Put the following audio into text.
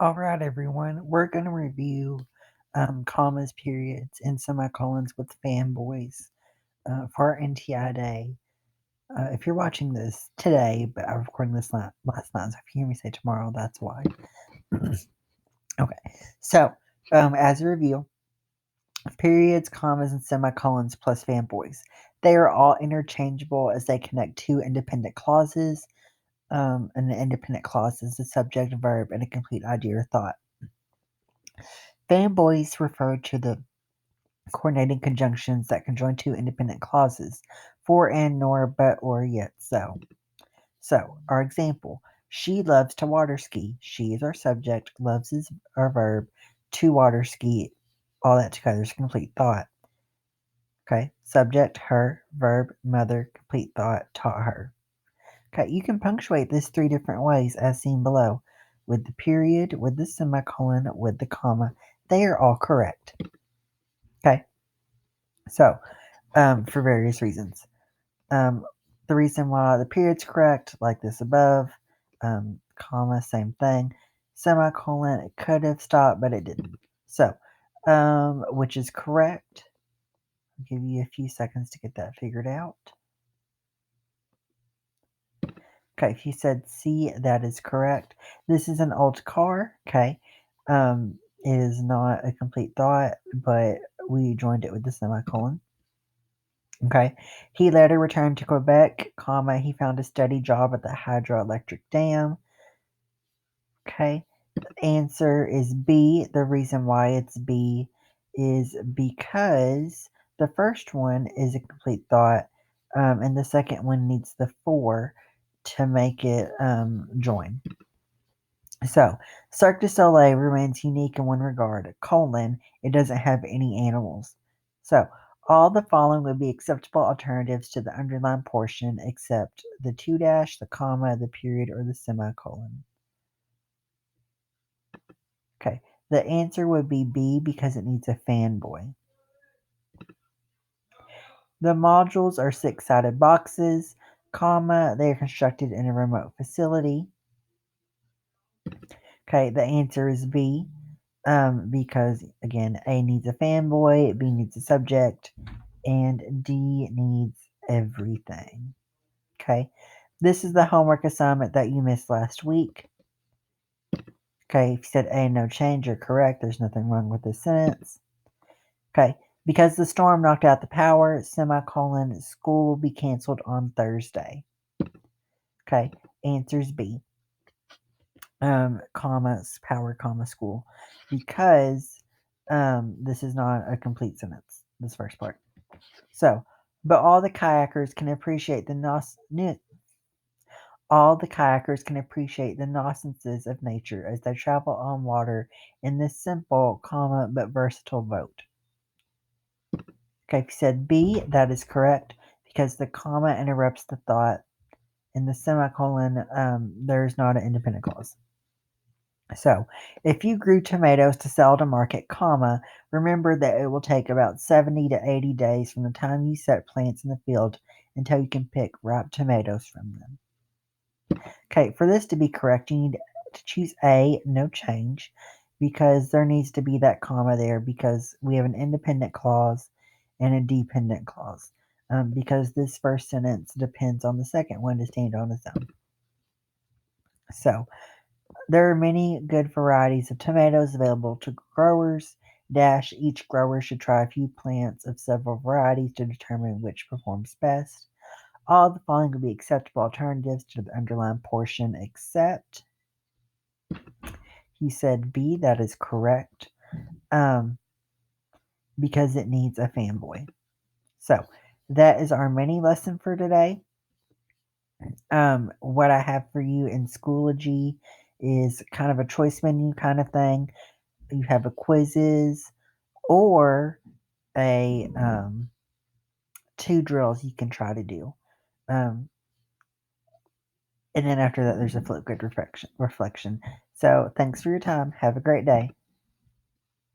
All right, everyone. We're going to review commas, periods, and semicolons with fanboys for our NTI day. If you're watching this today, but I'm recording this last night, so if you hear me say tomorrow, that's why. Okay, so as a review, periods, commas, and semicolons plus fanboys. They are all interchangeable as they connect two independent clauses. And the independent clause is the subject, verb, and a complete idea or thought. Fanboys refer to the coordinating conjunctions that conjoin two independent clauses, for and nor, but or yet so. So, our example, she loves to water ski. She is our subject, loves is our verb, to water ski, all that together is complete thought. Okay, subject, her, verb, mother, complete thought, taught her. Okay, you can punctuate this three different ways as seen below, with the period, with the semicolon, with the comma. They are all correct. Okay, so for various reasons. The reason why the period's correct, like this above, comma, same thing. Semicolon, it could have stopped, but it didn't. So, which is correct. I'll give you a few seconds to get that figured out. Okay, if you said C, that is correct. This is an old car, okay. It is not a complete thought, but we joined it with the semicolon. Okay. He later returned to Quebec, comma, he found a steady job at the hydroelectric dam. Okay. The answer is B. The reason why it's B is because the first one is a complete thought, and the second one needs the for to make it join. So, Cirque du Soleil remains unique in one regard, colon, it doesn't have any animals. So, all the following would be acceptable alternatives to the underlined portion except the two dash, the comma, the period, or the semicolon. Okay, the answer would be B because it needs a fanboy. The modules are six-sided boxes, comma, they are constructed in a remote facility. Okay, the answer is B. Because again, A needs a fanboy, B needs a subject, and D needs everything. Okay, this is the homework assignment that you missed last week. Okay, if you said A, no change, you're correct. There's nothing wrong with this sentence. Okay, because the storm knocked out the power, semicolon, school will be canceled on Thursday. Okay, answer's B. Comma, power, comma, school. Because this is not a complete sentence, this first part. So, but all the kayakers can appreciate the nuisances of nature as they travel on water in this simple, comma, but versatile boat. Okay, if you said B, that is correct because the comma interrupts the thought. In the semicolon, there's not an independent clause. So, if you grew tomatoes to sell to market, comma, remember that it will take about 70 to 80 days from the time you set plants in the field until you can pick ripe tomatoes from them. Okay, for this to be correct, you need to choose A, no change, because there needs to be that comma there because we have an independent clause and a dependent clause. Because this first sentence depends on the second one to stand on its own. So, there are many good varieties of tomatoes available to growers. Each grower should try a few plants of several varieties to determine which performs best. All the following would be acceptable alternatives to the underlined portion except he said B, that is correct, because it needs a fanboy. So that is our mini lesson for today. What I have for you in Schoology is kind of a choice menu kind of thing. You have a quizzes or a two drills you can try to do. And then after that, there's a Flipgrid reflection. So thanks for your time. Have a great day.